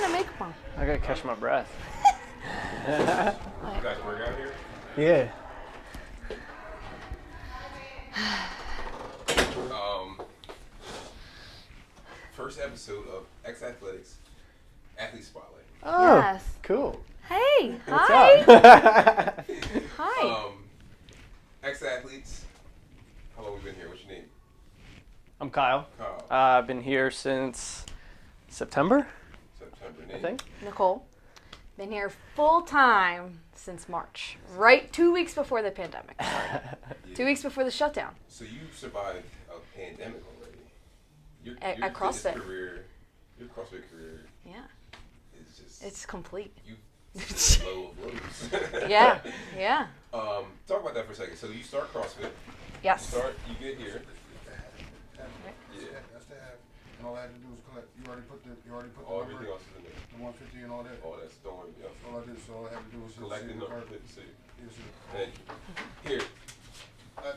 Yeah, make one. I gotta catch my breath. You guys work out here? Yeah. First episode of xAthletics Athlete Spotlight. Oh, Yes. cool. Hey, What's hi. up? Hi. xAthletes. How long have you been here? What's your name? I'm Kyle. Kyle. I've been here since September, September. I Name? think. Nicole. Been here full time since March. Right 2 weeks before the pandemic started. Yeah. 2 weeks before the shutdown. So you survived a pandemic already. Your At CrossFit. Your CrossFit career Yeah. is just. It's complete. You low of lows. Yeah. Yeah. Talk about that for a second. So you start CrossFit. Yes. You get here. Yeah. That's the half. And all I had to do was collect. You already put the All number, everything else is in there. the 150 and all that. All that's don't worry. Yeah. All I did, so all I had to do was just Collect the see number. card. Let's see. Yes, sir. Thank you. Here.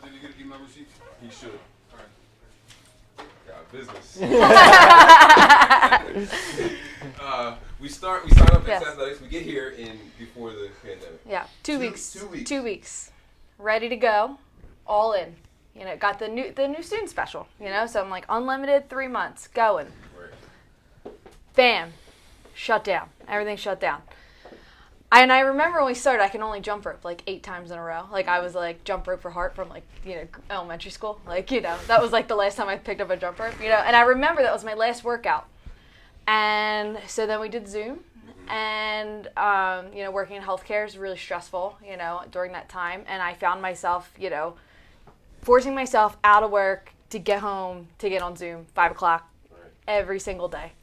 Did you get my receipt? He should. All right. Got business. We sign up Yes. at xAthletics. We get here before the pandemic. Yeah. 2 2 weeks. 2 weeks. 2 weeks. Ready to go. All in. You know, got the new student special, you know, so I'm like unlimited 3 months going. Right. Bam. Shut down. Everything shut down. And I remember when we started, I can only jump rope like 8 times in a row. Like I was like jump rope for heart from like, you know, elementary school. Like, you know, that was like the last time I picked up a jump rope, you know. And I remember that was my last workout. And so then we did Zoom. And, you know, working in healthcare is really stressful, you know, during that time. And I found myself, you know, forcing myself out of work to get home, to get on Zoom, 5 o'clock Right. every single day.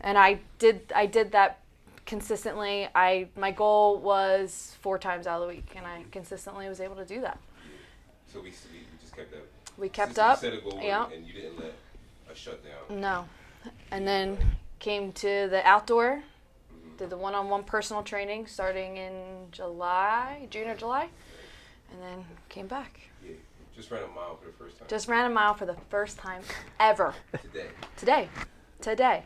And I did that consistently. My goal was 4 times out of the week, and I consistently was able to do that. So we just kept up. We kept Since up. You set a goal Yeah. and you didn't let a shutdown. No. And then came to the outdoor, did the one-on-one personal training starting in June or July, and then came back. Yeah. Just ran a mile for the first time. Just ran a mile for the first time ever. Today. Today.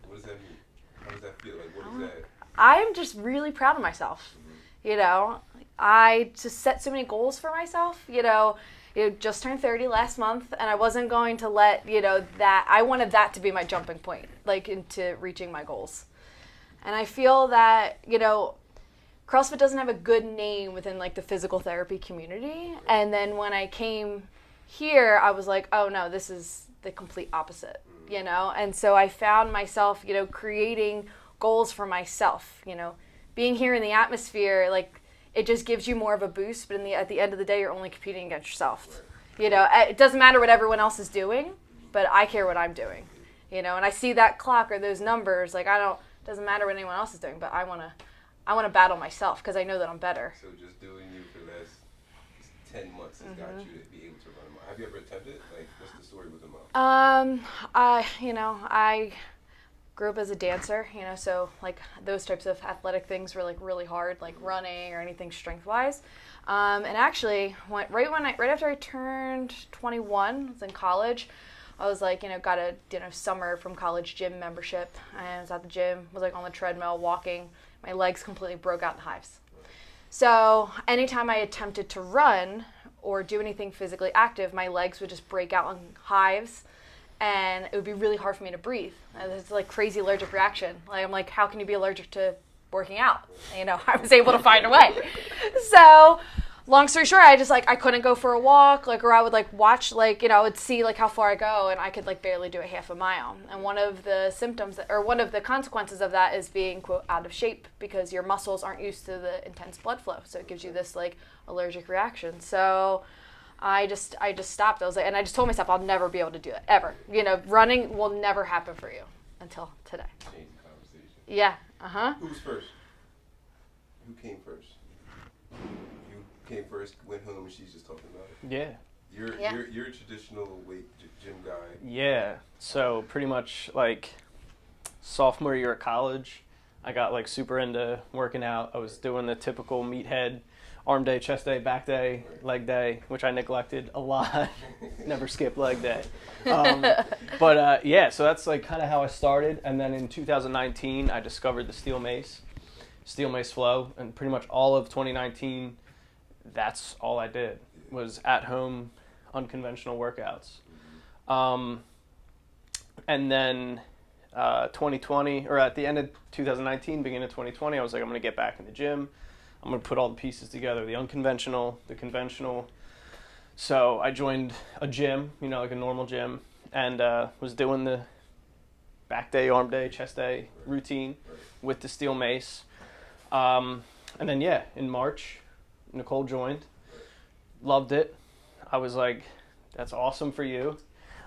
What does that mean? How does that feel? Like, what is that? I'm just really proud of myself. You know, I just set so many goals for myself. You know, just turned 30 last month, and I wasn't going to let, you know, that, I wanted that to be my jumping point, like into reaching my goals. And I feel that, you know, CrossFit doesn't have a good name within like the physical therapy community. And then when I came here, I was like, oh no, this is the complete opposite, you know? And so I found myself, you know, creating goals for myself, you know, being here in the atmosphere, like it just gives you more of a boost, but at the end of the day, you're only competing against yourself. You know, it doesn't matter what everyone else is doing, but I care what I'm doing, you know? And I see that clock or those numbers, like doesn't matter what anyone else is doing, but I want to battle myself because I know that I'm better. So just doing you for the last 10 months has got you to be able to run a mile. Have you ever attempted? Like, what's the story with the mile? I grew up as a dancer, you know, so like those types of athletic things were like really hard, like running or anything strength-wise. And actually, right after I turned 21, I was in college. I was like, you know, got a summer from college gym membership. I was at the gym, was like on the treadmill walking. My legs completely broke out in hives. So anytime I attempted to run or do anything physically active, my legs would just break out in hives, and it would be really hard for me to breathe. And it's like crazy allergic reaction. Like I'm like, how can you be allergic to working out? You know, I was able to find a way. So long story short, I couldn't go for a walk, like, or I would like watch, like, you know, I would see like how far I go, and I could like barely do a half a mile. And one of the one of the consequences of that is being, quote, out of shape, because your muscles aren't used to the intense blood flow. So it gives you this like allergic reaction. So I just stopped. I was like, and I just told myself I'll never be able to do it ever. You know, running will never happen for you until today. Change the conversation. Yeah. Who's first? Who came first? Came first, went home, and she's just talking about it. Yeah. You're a traditional weight gym guy. Yeah. So pretty much like sophomore year at college, I got like super into working out. I was doing the typical meathead arm day, chest day, back day, leg day, which I neglected a lot. Never skip leg day. Yeah, so that's like kind of how I started. And then in 2019, I discovered the steel mace flow, and pretty much all of 2019, that's all I did was at home unconventional workouts. And then 2020, or at the end of 2019, beginning of 2020, I was like, I'm going to get back in the gym. I'm going to put all the pieces together, the unconventional, the conventional. So I joined a gym, like a normal gym, and was doing the back day, arm day, chest day routine with the steel mace. And then, in March, Nicole joined. Loved it. I was like, that's awesome for you.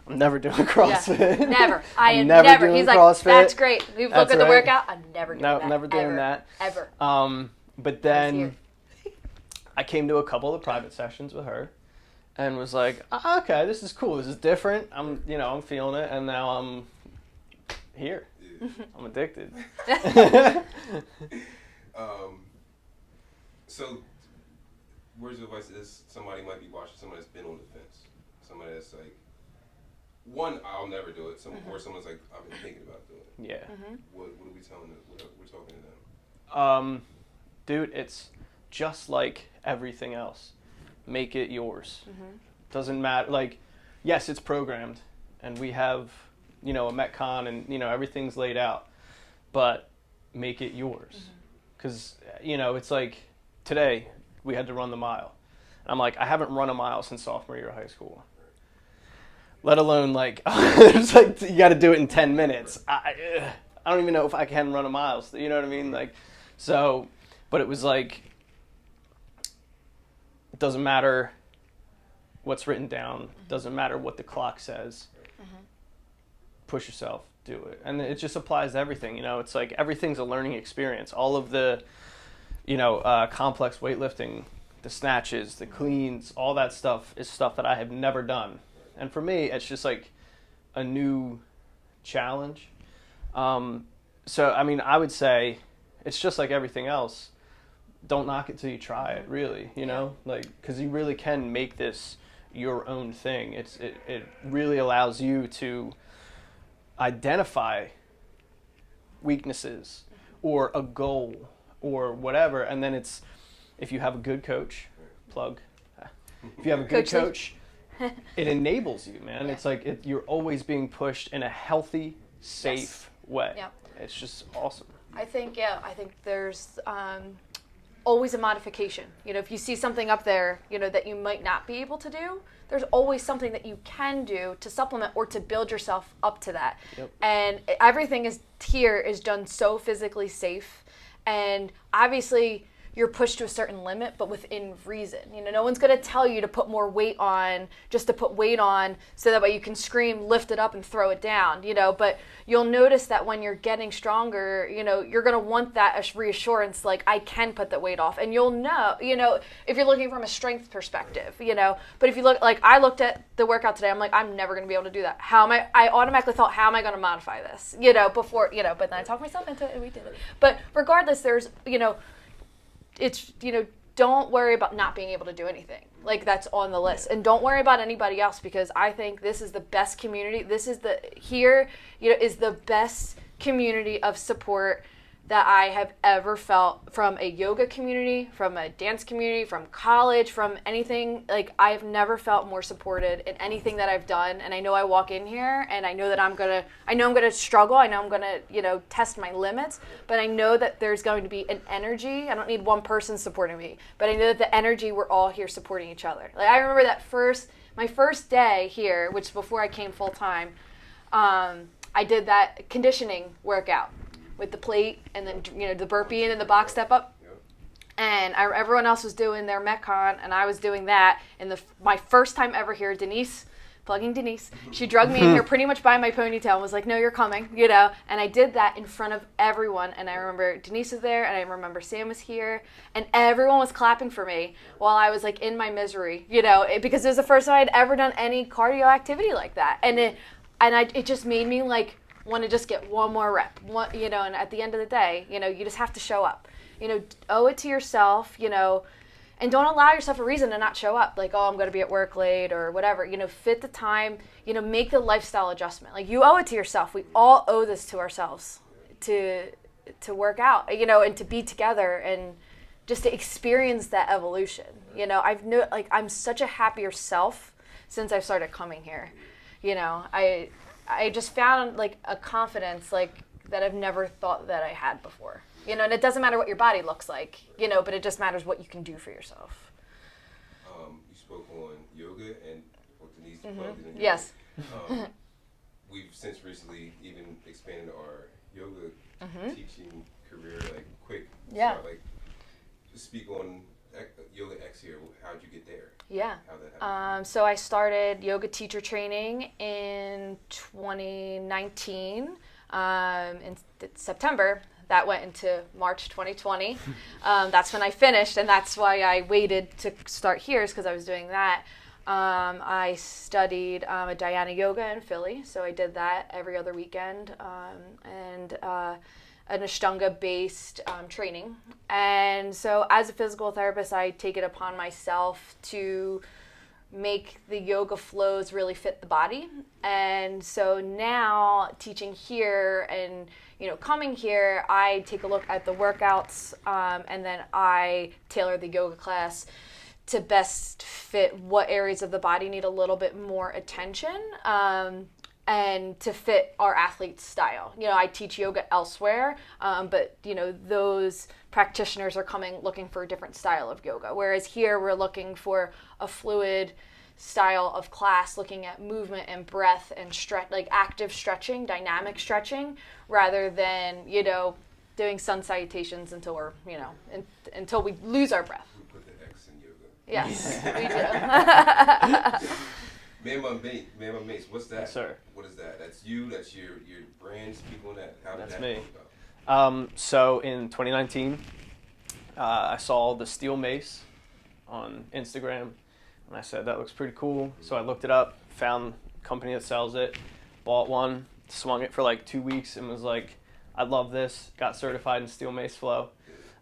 I'm never doing CrossFit. Yeah, never. I am never. never. Doing He's like, CrossFit. that's great. You look at the workout. I'm never doing that. No, never doing that. Ever. But then I came to a couple of private sessions with her and was like, okay, this is cool. This is different. I'm feeling it. And now I'm here. Yeah. I'm addicted. So, words of advice is somebody might be watching, somebody that's been on the fence. Somebody that's like, one, I'll never do it. Or someone's like, I've been thinking about doing it. Yeah. What are we telling them? We're talking to them. Dude, it's just like everything else. Make it yours. Doesn't matter. Like, yes, it's programmed, and we have, a Metcon, and everything's laid out. But make it yours, because it's like today we had to run the mile. I'm like, I haven't run a mile since sophomore year of high school. Let alone like, it's like you got to do it in 10 minutes. I don't even know if I can run a mile. You know what I mean? Like, so, but it was like, it doesn't matter what's written down. Doesn't matter what the clock says. Push yourself, do it. And it just applies to everything. It's like everything's a learning experience. All of the, complex weightlifting, the snatches, the cleans, all that stuff is stuff that I have never done. And for me, it's just like a new challenge. So, I mean, I would say it's just like everything else. Don't knock it till you try it, really, like, because you really can make this your own thing. It really allows you to identify weaknesses or a goal or whatever. And then if you have a good coach, if you have a good coach, it enables you, man. Yeah. It's like you're always being pushed in a healthy, safe way. Yep. It's just awesome. I think there's always a modification. If you see something up there, that you might not be able to do, there's always something that you can do to supplement or to build yourself up to that. Yep. And everything is done so physically safe. And obviously, you're pushed to a certain limit, but within reason. No one's going to tell you to put more weight on just to put weight on so that way you can scream, lift it up, and throw it down, But you'll notice that when you're getting stronger, you're going to want that reassurance, like, I can put the weight off. And you'll know, if you're looking from a strength perspective, But if you look, like, I looked at the workout today, I'm like, I'm never going to be able to do that. I automatically thought, how am I going to modify this, before, but then I talked myself into it and we did it. But regardless, there's, it's, don't worry about not being able to do anything. Like, that's on the list. And don't worry about anybody else, because I think this is the best community. This is is the best community of support that I have ever felt, from a yoga community, from a dance community, from college, from anything. Like, I have never felt more supported in anything that I've done. And I know I walk in here and I know that I'm going to struggle. I know I'm going to, test my limits, but I know that there's going to be an energy. I don't need one person supporting me, but I know that the energy, we're all here supporting each other. Like, I remember my first day here, which is before I came full time, I did that conditioning workout with the plate and then, the burpee and then the box step up. Yep. And everyone else was doing their Metcon, and I was doing that. And my first time ever here, Denise, plugging Denise, she drugged me in here pretty much by my ponytail and was like, no, you're coming, And I did that in front of everyone. And I remember Denise was there, and I remember Sam was here, and everyone was clapping for me while I was like in my misery, because it was the first time I'd ever done any cardio activity like that. And it just made me like want to just get one more rep, and at the end of the day, you just have to show up, owe it to yourself, And don't allow yourself a reason to not show up. Like, oh, I'm going to be at work late or whatever. Fit the time, make the lifestyle adjustment. Like, you owe it to yourself. We all owe this to ourselves to work out, and to be together and just to experience that evolution. I'm such a happier self since I've started coming here. I just found like a confidence like that I've never thought that I had before. And it doesn't matter what your body looks like, but it just matters what you can do for yourself. You spoke on yoga and Denise plugged in yoga. Yes. We've since recently even expanded our yoga teaching career, like quick. Yeah. Start, like, speak on Yoga X here. How'd you get there? Yeah. How'd that happen? So I started yoga teacher training in 2019 in September. That went into March 2020. That's when I finished, and that's why I waited to start here, is because I was doing that. I studied a Dhyana yoga in Philly, so I did that every other weekend, and an Ashtanga-based training. And so as a physical therapist, I take it upon myself to make the yoga flows really fit the body. And so now teaching here and coming here, I take a look at the workouts, and then I tailor the yoga class to best fit what areas of the body need a little bit more attention, and to fit our athlete's style. I teach yoga elsewhere, but those practitioners are coming looking for a different style of yoga. Whereas here we're looking for a fluid style of class, looking at movement and breath and stretch, like active stretching, dynamic stretching, rather than doing sun salutations until we're until we lose our breath. We put the X in yoga. Yes, we do. Man Bun Mace, what's that? Yes, sir. What is that? That's you. That's your brand. Speak on that. How did That's that me. come about? So in 2019, I saw the steel mace on Instagram, and I said, that looks pretty cool. So I looked it up, found a company that sells it, bought one, swung it for like 2 weeks, and was like, I love this. Got certified in steel mace flow.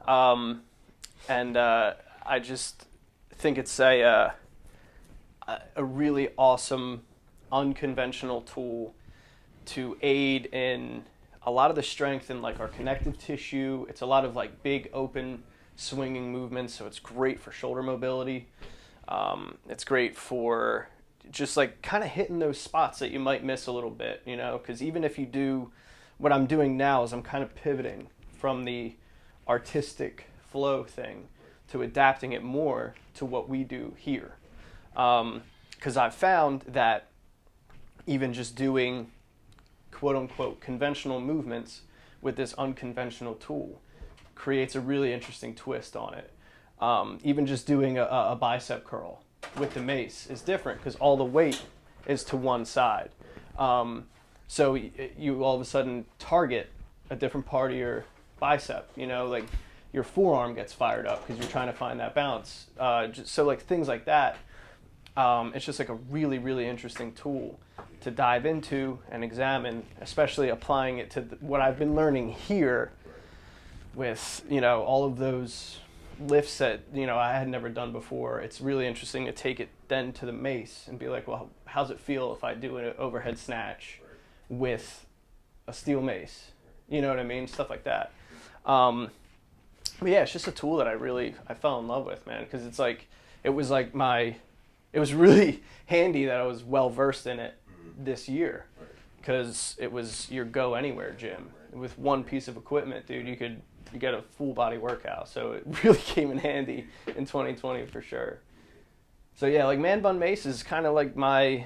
And I just think it's a really awesome, unconventional tool to aid in a lot of the strength in like our connective tissue. It's a lot of like big open swinging movements, so it's great for shoulder mobility. It's great for just like kind of hitting those spots that you might miss a little bit, because even if you do, what I'm doing now is I'm kind of pivoting from the artistic flow thing to adapting it more to what we do here. Because I've found that even just doing quote-unquote conventional movements with this unconventional tool creates a really interesting twist on it. Even just doing a bicep curl with the mace is different because all the weight is to one side. So you all of a sudden target a different part of your bicep, like your forearm gets fired up because you're trying to find that balance. So like things like that. It's just like a really, really interesting tool to dive into and examine, especially applying it to what I've been learning here with, all of those lifts that, I had never done before. It's really interesting to take it then to the mace and be like, well, how's it feel if I do an overhead snatch with a steel mace? You know what I mean? Stuff like that. But yeah, it's just a tool that I fell in love with, man, because it's like, it was really handy that I was well versed in it this year, because it was your go anywhere gym. With one piece of equipment, dude, you get a full body workout. So it really came in handy in 2020 for sure. So yeah, like Man Bun Mace is kind of like my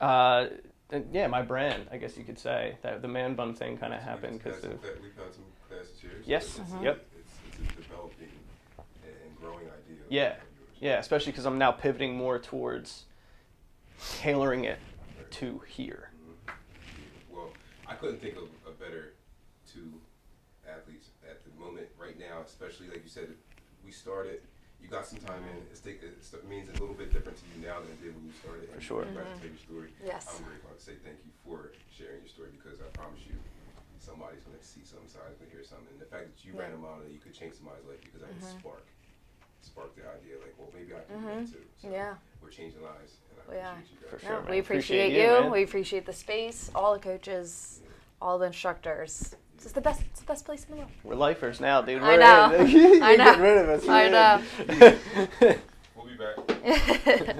my brand, I guess you could say. That the Man Bun thing kind of happened because of. We've had some classes here. So Yes. Yep. It's a developing and growing idea. Yeah. Yeah, especially because I'm now pivoting more towards tailoring it to here. Well, I couldn't think of a better two athletes at the moment right now, especially like you said, we started, you got some time in, it means a little bit different to you now than it did when you started. For sure. You're about to tell your story. Yes. I'm grateful to say thank you for sharing your story, because I promise you, somebody's going to see something, somebody's going to hear something. And the fact that you ran a mile and you could change somebody's life because I can spark. sparked the idea, like, well, maybe I can do that too. So Yeah. we're changing lives, and I Yeah. appreciate you guys. For sure, No, man. we Appreciate appreciate you, you. man. We appreciate the space, all the coaches, all the instructors. It's the best. It's the best place in the world. We're lifers now, dude. I We're know. in. You're I know. getting rid of us. I We're in. We'll be back.